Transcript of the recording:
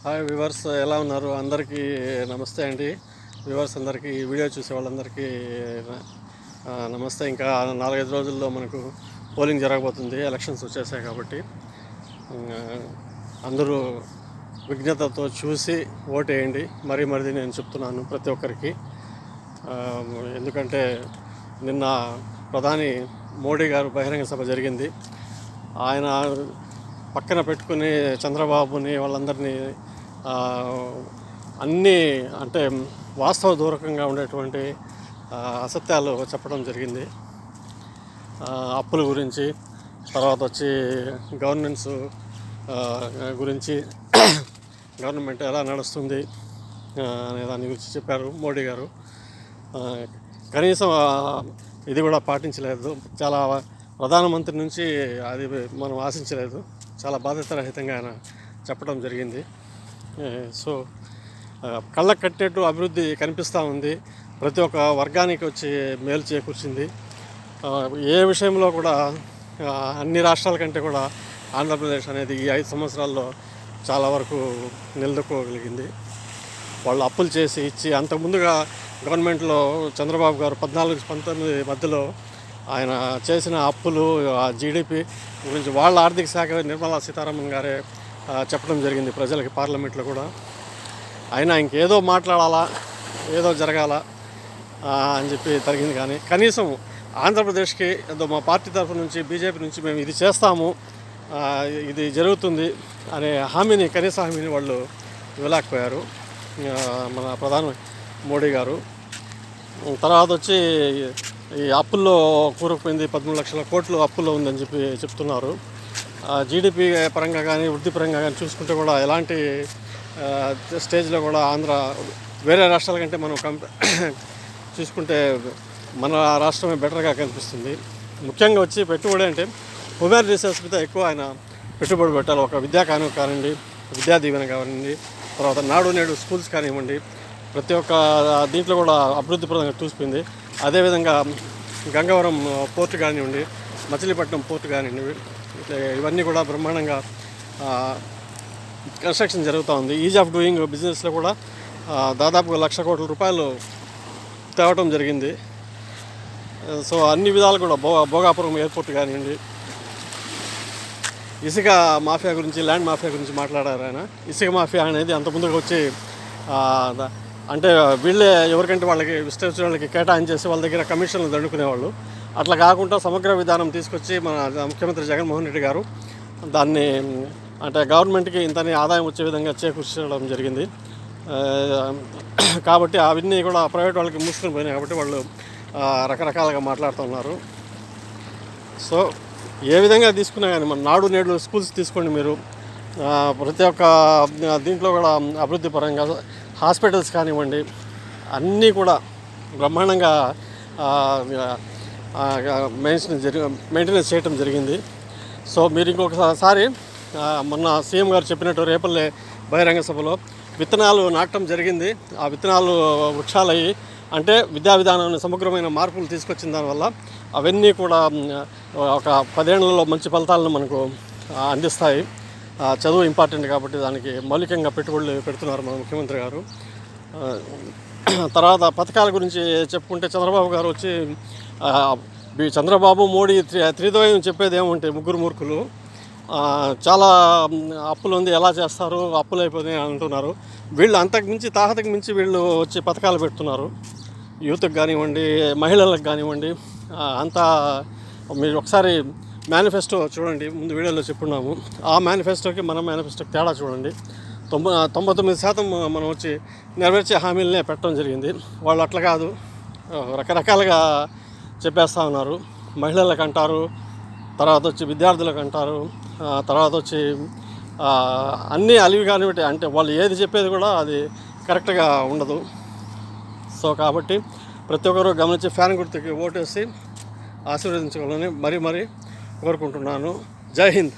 Hi viewers, ఎలా ఉన్నారు? అందరికీ నమస్తే అండి. వ్యూవర్స్ అందరికీ, ఈ వీడియో చూసే వాళ్ళందరికీ నమస్తే. ఇంకా 4-5 రోజుల్లో మనకు పోలింగ్ జరగబోతుంది. ఎలక్షన్స్ వచ్చేసాయి కాబట్టి అందరూ విజ్ఞతతో చూసి ఓటేయండి. మరీ నేను చెప్తున్నాను ప్రతి ఒక్కరికి. ఎందుకంటే నిన్న ప్రధాని మోడీ గారు బహిరంగ సభ జరిగింది. ఆయన పక్కన పెట్టుకుని చంద్రబాబుని వాళ్ళందరినీ అన్నీ అంటే వాస్తవ దూరకంగా ఉండేటువంటి అసత్యాలు చెప్పడం జరిగింది. అప్పుల గురించి, తర్వాత వచ్చి గవర్నెన్స్ గురించి, గవర్నమెంట్ ఎలా నడుస్తుంది అనే దాని గురించి చెప్పారు మోడీ గారు. కనీసం ఇది కూడా పాటించలేదు. చాలా ప్రధానమంత్రి నుంచి అది మనం ఆశించలేదు. చాలా బాధ్యతారహితంగా ఆయన చెప్పడం జరిగింది. సో కళ్ళకు కట్టేట్టు అభివృద్ధి కనిపిస్తూ ఉంది. ప్రతి ఒక్క వర్గానికి వచ్చి మేలు చేకూర్చింది. ఏ విషయంలో కూడా అన్ని రాష్ట్రాల కంటే కూడా ఆంధ్రప్రదేశ్ అనేది ఈ 5 సంవత్సరాల్లో చాలా వరకు నిలదొక్కోగలిగింది. వాళ్ళు అప్పులు చేసి ఇచ్చి, అంతకుముందుగా గవర్నమెంట్లో చంద్రబాబు గారు 14-19 మధ్యలో ఆయన చేసిన అప్పులు, జీడిపి గురించి వాళ్ళ ఆర్థిక శాఖ నిర్మలా సీతారామన్ గారే చెప్పడం జరిగింది ప్రజలకి పార్లమెంట్లో కూడా. అయినా ఇంకేదో మాట్లాడాలా, ఏదో జరగాల అని చెప్పి జరిగింది. కానీ కనీసం ఆంధ్రప్రదేశ్కి ఏదో మా పార్టీ తరఫు నుంచి, బీజేపీ నుంచి మేము ఇది చేస్తాము, ఇది జరుగుతుంది అనే హామీని, కనీస హామీని వాళ్ళు ఇవ్వలేకపోయారు మన ప్రధాని మోడీ గారు. తర్వాత వచ్చి ఈ అప్పుల్లో కూరుకుపోయింది. 13 లక్షల కోట్లు అప్పుల్లో ఉందని చెప్పి చెప్తున్నారు. జీడిపి పరంగా కానీ, వృద్ధి పరంగా కానీ చూసుకుంటే కూడా ఎలాంటి స్టేజ్లో కూడా ఆంధ్ర వేరే రాష్ట్రాల కంటే మనం చూసుకుంటే మన రాష్ట్రమే బెటర్గా కనిపిస్తుంది. ముఖ్యంగా వచ్చి పెట్టుబడి అంటే మొబైల్ రీసెర్చ్ మీద ఎక్కువ ఆయన పెట్టుబడి పెట్టాలి. ఒక విద్యా కానుక కానివ్వండి, విద్యా దీవెన కానివ్వండి, తర్వాత నాడు నేడు స్కూల్స్ కానివ్వండి, ప్రతి ఒక్క దీంట్లో కూడా అభివృద్ధిపరంగా చూసిపోయింది. అదేవిధంగా గంగవరం పోర్టు కానివ్వండి, మచిలీపట్నం పోర్టు కానివ్వండి, ఇవన్నీ కూడా బ్రహ్మాండంగా కన్స్ట్రక్షన్ జరుగుతూ ఉంది. ఈజ్ ఆఫ్ డూయింగ్ బిజినెస్లో కూడా దాదాపుగా 1,00,000 కోట్ల రూపాయలు తేవటం జరిగింది. సో అన్ని విధాలు కూడా భోగాపురం ఎయిర్పోర్ట్ కానివ్వండి, ఇసుక మాఫియా గురించి, ల్యాండ్ మాఫియా గురించి మాట్లాడారు ఆయన. ఇసుక మాఫియా అనేది అంతకుముందుకు వచ్చి అంటే వీళ్ళే ఎవరికంటే వాళ్ళకి విస్తరించిన వాళ్ళకి కేటాయించేసి వాళ్ళ దగ్గర కమిషన్లు దండుకునేవాళ్ళు. అట్లా కాకుండా సమగ్ర విధానం తీసుకొచ్చి మన ముఖ్యమంత్రి జగన్మోహన్ రెడ్డి గారు దాన్ని అంటే గవర్నమెంట్కి ఇంతని ఆదాయం వచ్చే విధంగా చేకూర్చడం జరిగింది. కాబట్టి అవన్నీ కూడా ప్రైవేట్ వాళ్ళకి మూసుకొని పోయినాయి. కాబట్టి వాళ్ళు రకరకాలుగా మాట్లాడుతున్నారు. సో ఏ విధంగా తీసుకున్నా కానీ మన నాడు నేడు స్కూల్స్ తీసుకోండి మీరు, ప్రతి ఒక్క దీంట్లో కూడా అభివృద్ధి పరంగా హాస్పిటల్స్ కానివ్వండి, అన్నీ కూడా బ్రహ్మాండంగా మెయింటెనెన్స్ చేయటం జరిగింది. సో మీరు ఇంకొకసారి మొన్న సీఎం గారు చెప్పినట్టు రేపల్లె బహిరంగ సభలో విత్తనాలు నాటడం జరిగింది. ఆ విత్తనాలు వృక్షాలయ్యి అంటే విద్యా విధానాన్ని సమగ్రమైన మార్పులు తీసుకొచ్చిన దానివల్ల అవన్నీ కూడా ఒక 10 ఏళ్లలో మంచి ఫలితాలను మనకు అందిస్తాయి. చదువు ఇంపార్టెంట్ కాబట్టి దానికి మౌలికంగా పెట్టుబడులు పెడుతున్నారు మన ముఖ్యమంత్రి గారు. తర్వాత పథకాల గురించి చెప్పుకుంటే చంద్రబాబు గారు వచ్చి చంద్రబాబు మోడీ త్రిద్వయం చెప్పేది ఏమంటే ముగ్గురు మూర్ఖులు. చాలా అప్పులు ఉంది, ఎలా చేస్తారు, అప్పులు అయిపోయినాయి అంటున్నారు. వీళ్ళు అంతకు మించి, తాహతకు మించి వీళ్ళు వచ్చి పథకాలు పెడుతున్నారు. యూత్కి కానివ్వండి, మహిళలకు కానివ్వండి. అంతా మీరు ఒకసారి మేనిఫెస్టో చూడండి, ముందు వీడియోలో చెప్పున్నాము. ఆ మేనిఫెస్టోకి మన మేనిఫెస్టోకి తేడా చూడండి. 99% మనం వచ్చి నెరవేర్చే హామీలనే పెట్టడం జరిగింది. వాళ్ళు అట్లా కాదు, రకరకాలుగా చెప్పేస్తూ ఉన్నారు. మహిళలకు అంటారు, తర్వాత వచ్చి విద్యార్థులకు అంటారు, తర్వాత వచ్చి అన్నీ అలివి కానివ్వండి. అంటే వాళ్ళు ఏది చెప్పేది కూడా అది కరెక్ట్గా ఉండదు. సో కాబట్టి ప్రతి ఒక్కరూ గమనించి ఫ్యాన్ గుర్తుకి ఓటేసి ఆశీర్వదించాలని మరీ కోరుకుంటున్నాను. జై హింద్.